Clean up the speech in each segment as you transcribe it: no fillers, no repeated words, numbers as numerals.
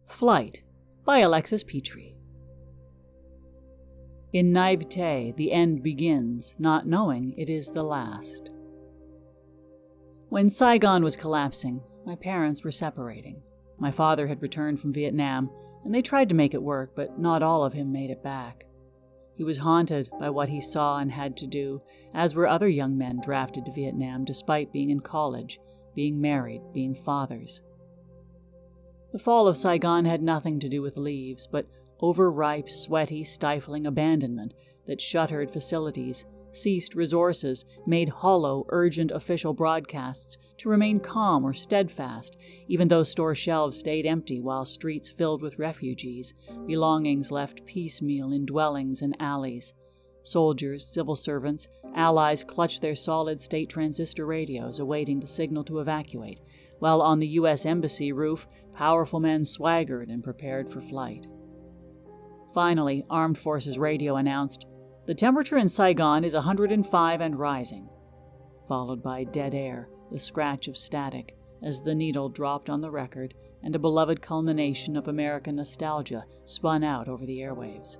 Flight by Alexis Petri. In naïveté, the end begins, not knowing it is the last. When Saigon was collapsing, my parents were separating. My father had returned from Vietnam, and they tried to make it work, but not all of him made it back. He was haunted by what he saw and had to do, as were other young men drafted to Vietnam despite being in college, being married, being fathers. The fall of Saigon had nothing to do with leaves, but overripe, sweaty, stifling abandonment that shuttered facilities, ceased resources, made hollow, urgent official broadcasts to remain calm or steadfast, even though store shelves stayed empty while streets filled with refugees, belongings left piecemeal in dwellings and alleys. Soldiers, civil servants, allies clutched their solid-state transistor radios awaiting the signal to evacuate, while on the U.S. Embassy roof, powerful men swaggered and prepared for flight. Finally, Armed Forces Radio announced, "The temperature in Saigon is 105 and rising," followed by dead air, the scratch of static, as the needle dropped on the record and a beloved culmination of American nostalgia spun out over the airwaves.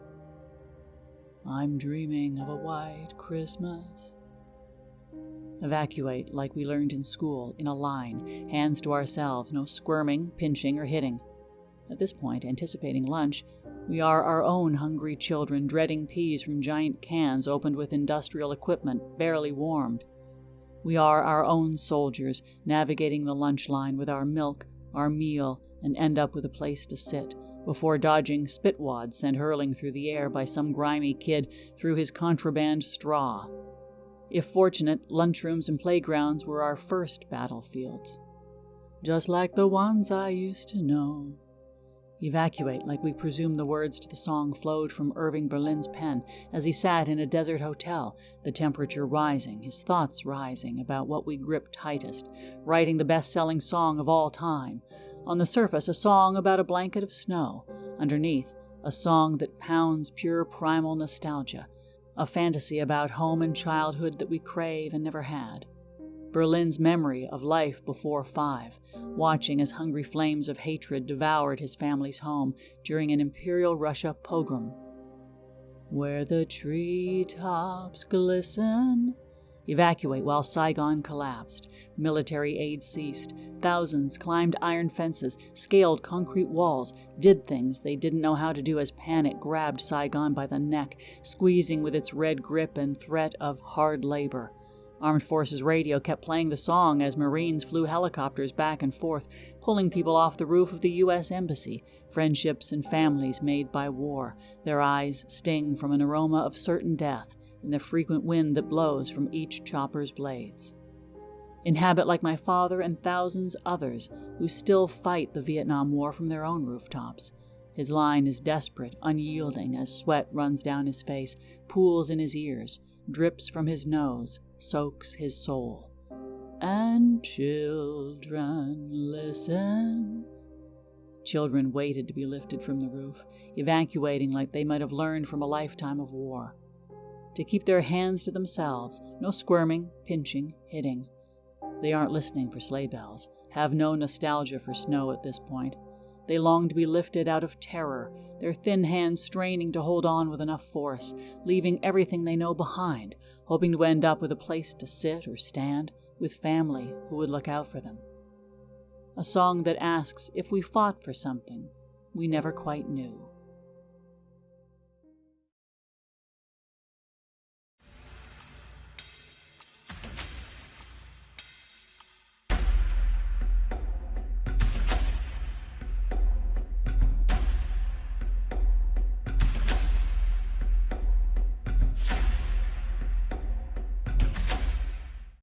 "I'm dreaming of a white Christmas." Evacuate like we learned in school, in a line, hands to ourselves, no squirming, pinching, or hitting. At this point, anticipating lunch, we are our own hungry children dreading peas from giant cans opened with industrial equipment barely warmed. We are our own soldiers navigating the lunch line with our milk, our meal, and end up with a place to sit, before dodging spitwads sent hurling through the air by some grimy kid through his contraband straw. If fortunate, lunchrooms and playgrounds were our first battlefields. Just like the ones I used to know. Evacuate like we presume the words to the song flowed from Irving Berlin's pen as he sat in a desert hotel, the temperature rising, his thoughts rising about what we grip tightest, writing the best-selling song of all time. On the surface, a song about a blanket of snow. Underneath, a song that pounds pure primal nostalgia, a fantasy about home and childhood that we crave and never had. Berlin's memory of life before 5, watching as hungry flames of hatred devoured his family's home during an Imperial Russia pogrom. Where the treetops glisten. Evacuate while Saigon collapsed. Military aid ceased. Thousands climbed iron fences, scaled concrete walls, did things they didn't know how to do as panic grabbed Saigon by the neck, squeezing with its red grip and threat of hard labor. Armed Forces Radio kept playing the song as Marines flew helicopters back and forth, pulling people off the roof of the U.S. Embassy, friendships and families made by war, their eyes sting from an aroma of certain death in the frequent wind that blows from each chopper's blades. Inhabit like my father and thousands others who still fight the Vietnam War from their own rooftops. His line is desperate, unyielding, as sweat runs down his face, pools in his ears, drips from his nose, soaks his soul. And children, listen. Children waited to be lifted from the roof, evacuating like they might have learned from a lifetime of war. To keep their hands to themselves, no squirming, pinching, hitting. They aren't listening for sleigh bells, have no nostalgia for snow at this point. They long to be lifted out of terror, their thin hands straining to hold on with enough force, leaving everything they know behind, hoping to end up with a place to sit or stand, with family who would look out for them. A song that asks if we fought for something we never quite knew.